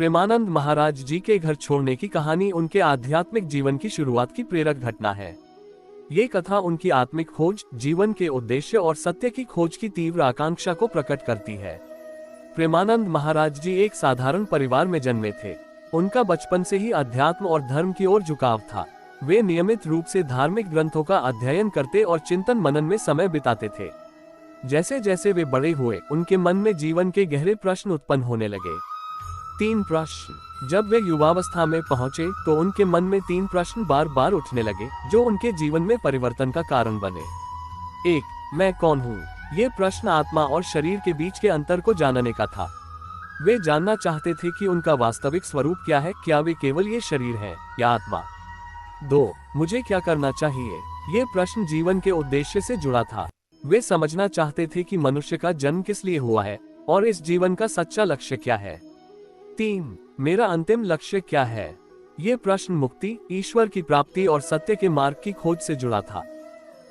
प्रेमानंद महाराज जी के घर छोड़ने की कहानी उनके आध्यात्मिक जीवन की शुरुआत की प्रेरक घटना है। ये कथा उनकी आत्मिक खोज, जीवन के उद्देश्य और सत्य की खोज की तीव्र आकांक्षा को प्रकट करती है। प्रेमानंद महाराज जी एक साधारण परिवार में जन्मे थे। उनका बचपन से ही अध्यात्म और धर्म की ओर झुकाव था। वे नियमित रूप से धार्मिक ग्रंथों का अध्ययन करते और चिंतन मनन में समय बिताते थे। जैसे जैसे वे बड़े हुए, उनके मन में जीवन के गहरे प्रश्न उत्पन्न होने लगे। 3 प्रश्न। जब वे युवावस्था में पहुंचे तो उनके मन में 3 प्रश्न बार बार उठने लगे, जो उनके जीवन में परिवर्तन का कारण बने। 1. मैं कौन हूँ? ये प्रश्न आत्मा और शरीर के बीच के अंतर को जानने का था। वे जानना चाहते थे कि उनका वास्तविक स्वरूप क्या है, क्या वे केवल ये शरीर है या आत्मा। 2. मुझे क्या करना चाहिए? ये प्रश्न जीवन के उद्देश्य से जुड़ा था। वे समझना चाहते थे कि मनुष्य का जन्म किस लिए हुआ है और इस जीवन का सच्चा लक्ष्य क्या है। 3. मेरा अंतिम लक्ष्य क्या है? ये प्रश्न मुक्ति, ईश्वर की प्राप्ति और सत्य के मार्ग की खोज से जुड़ा था।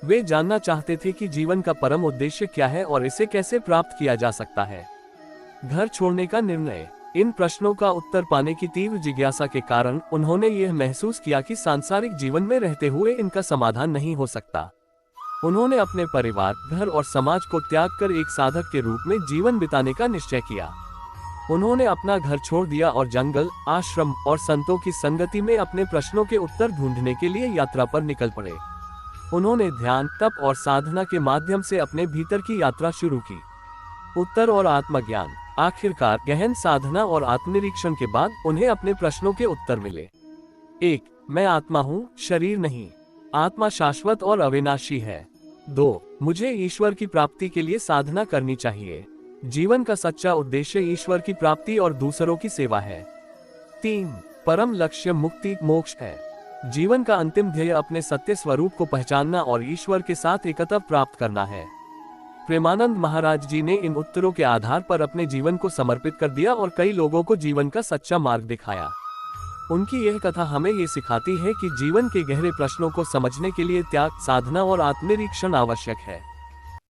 वे जानना चाहते थे कि जीवन का परम उद्देश्य क्या है और इसे कैसे प्राप्त किया जा सकता है। घर छोड़ने का निर्णय। इन प्रश्नों का उत्तर पाने की तीव्र जिज्ञासा के कारण उन्होंने यह महसूस किया कि सांसारिक जीवन में रहते हुए इनका समाधान नहीं हो सकता। उन्होंने अपने परिवार, घर और समाज को त्याग कर एक साधक के रूप में जीवन बिताने का निश्चय किया। उन्होंने अपना घर छोड़ दिया और जंगल, आश्रम और संतों की संगति में अपने प्रश्नों के उत्तर ढूंढने के लिए यात्रा पर निकल पड़े। उन्होंने ध्यान, तप और साधना के माध्यम से अपने भीतर की यात्रा शुरू की। उत्तर और आत्मज्ञान। आखिरकार गहन साधना और आत्मनिरीक्षण के बाद उन्हें अपने प्रश्नों के उत्तर मिले। 1. मैं आत्मा हूँ, शरीर नहीं। आत्मा शाश्वत और अविनाशी है। 2. मुझे ईश्वर की प्राप्ति के लिए साधना करनी चाहिए। जीवन का सच्चा उद्देश्य ईश्वर की प्राप्ति और दूसरों की सेवा है। 3. परम लक्ष्य मुक्ति, मोक्ष है। जीवन का अंतिम ध्येय अपने सत्य स्वरूप को पहचानना और ईश्वर के साथ एकता प्राप्त करना है। प्रेमानंद महाराज जी ने इन उत्तरों के आधार पर अपने जीवन को समर्पित कर दिया और कई लोगों को जीवन का सच्चा मार्ग दिखाया। उनकी यह कथा हमें ये सिखाती है कि जीवन के गहरे प्रश्नों को समझने के लिए त्याग, साधना और आत्मनिरीक्षण आवश्यक है।